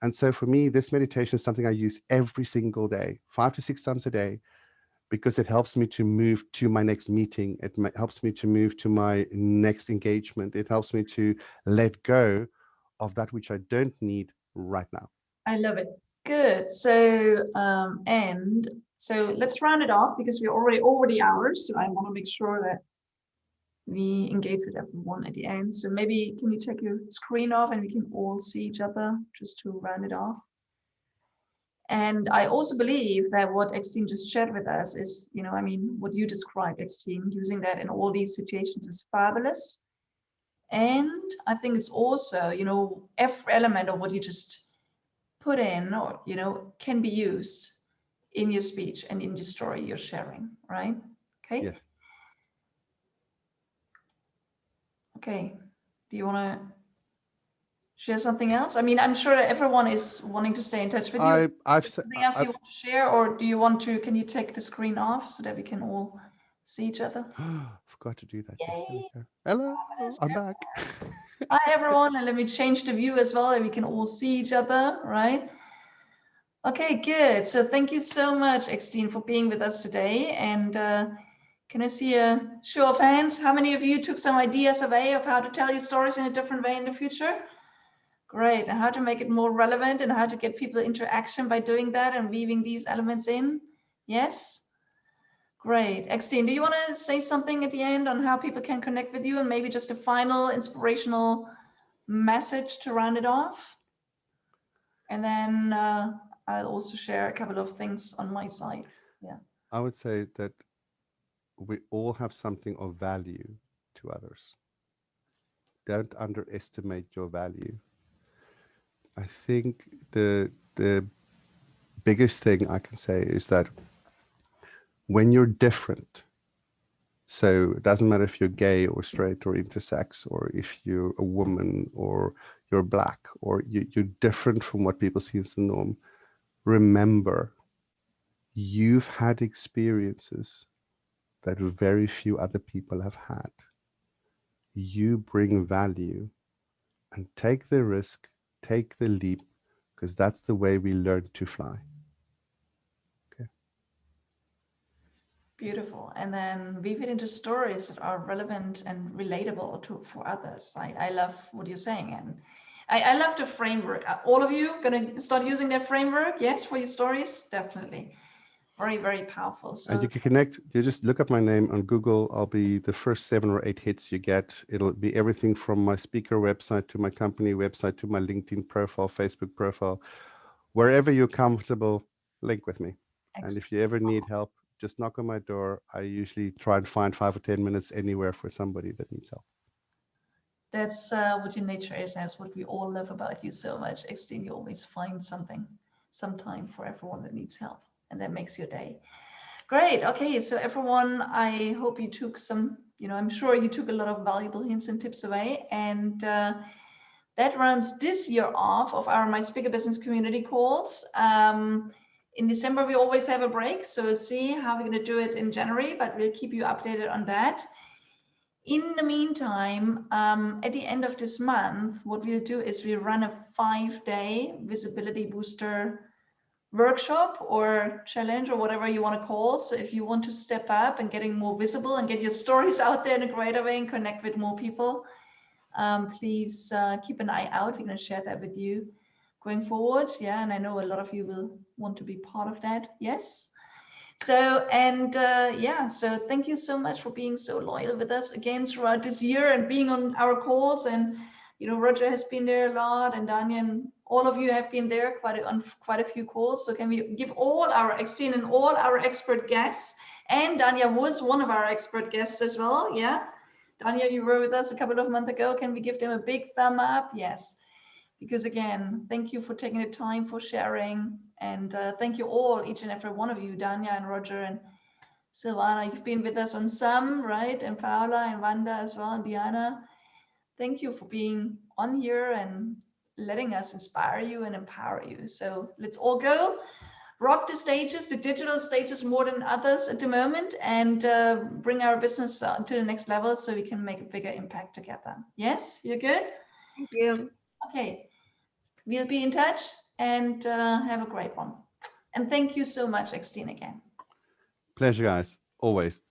And so for me, this meditation is something I use every single day, 5 to 6 times a day, because it helps me to move to my next meeting. It helps me to move to my next engagement. It helps me to let go of that which I don't need right now. I love it. Good. So and so let's round it off, because we're already over the hours. So I want to make sure that we engage with everyone at the end. So maybe can you take your screen off and we can all see each other, just to round it off. And I also believe that what Eksteen just shared with us is, what you described, Eksteen, using that in all these situations is fabulous. And I think it's also, every element of what you just put in, or, can be used in your speech and in your story you're sharing, right? Okay. Yes. Okay. Do you want to share something else? I mean, I'm sure everyone is wanting to stay in touch with you. Something else you want to share, or do you want to, can you take the screen off so that we can all see each other? Forgot to do that. Yay. Yesterday. Hello, I'm back. Hi everyone, and let me change the view as well, and we can all see each other, right? Okay, good. So thank you so much, Eksteen, for being with us today. And can I see a show of hands? How many of you took some ideas away of how to tell your stories in a different way in the future? Great. And how to make it more relevant, and how to get people into action by doing that and weaving these elements in? Yes? Great. Eksteen, do you want to say something at the end on how people can connect with you, and maybe just a final inspirational message to round it off? And then I'll also share a couple of things on my side. Yeah. I would say that we all have something of value to others. Don't underestimate your value. I think the biggest thing I can say is that when you're different, so it doesn't matter if you're gay or straight or intersex, or if you're a woman or you're black, or you're different from what people see as the norm, remember, you've had experiences that very few other people have had. You bring value, and take the risk, take the leap, because that's the way we learn to fly. Okay. Beautiful. And then weave it into stories that are relevant and relatable for others. I love what you're saying. And I love the framework. All of you going to start using that framework? Yes, for your stories? Definitely. Very, very powerful. So, and you can connect, you just look up my name on Google. I'll be the first 7 or 8 hits you get. It'll be everything from my speaker website to my company website to my LinkedIn profile, Facebook profile. Wherever you're comfortable, link with me. excellent. And if you ever need help, just knock on my door. I usually try and find 5 or 10 minutes anywhere for somebody that needs help. That's what your nature is. That's what we all love about you so much. Eksteen, you always find something, some time for everyone that needs help. And that makes your day. Great. Okay. So everyone, I hope you took some, I'm sure you took a lot of valuable hints and tips away. And that runs this year off of our mySpeakerBusiness community calls. In December, we always have a break. So let's see how we're going to do it in January, but we'll keep you updated on that. In the meantime, at the end of this month, what we'll do is we'll run a 5-day visibility booster workshop or challenge, or whatever you want to call. So if you want to step up and getting more visible and get your stories out there in a greater way and connect with more people, please keep an eye out. We're going to share that with you going forward. Yeah, and I know a lot of you will want to be part of that. Yes. So, and yeah, so thank you so much for being so loyal with us again throughout this year and being on our calls. And Roger has been there a lot, and Daniel, and All of you have been there on quite a few calls. So can we give all our Eksteen and all our expert guests, and Danya was one of our expert guests as well. Yeah, Danya, you were with us a couple of months ago. Can we give them a big thumb up? Yes. Because again, thank you for taking the time for sharing. And thank you all, each and every one of you, Danya and Roger and Silvana. You've been with us on some, right? And Paula and Wanda as well, and Diana. Thank you for being on here and letting us inspire you and empower you. So let's all go rock the stages, the digital stages more than others at the moment, and bring our business to the next level so we can make a bigger impact together. Yes, you're good? Thank you. Okay, we'll be in touch, and have a great one. And thank you so much, Eksteen, again. Pleasure, guys. Always.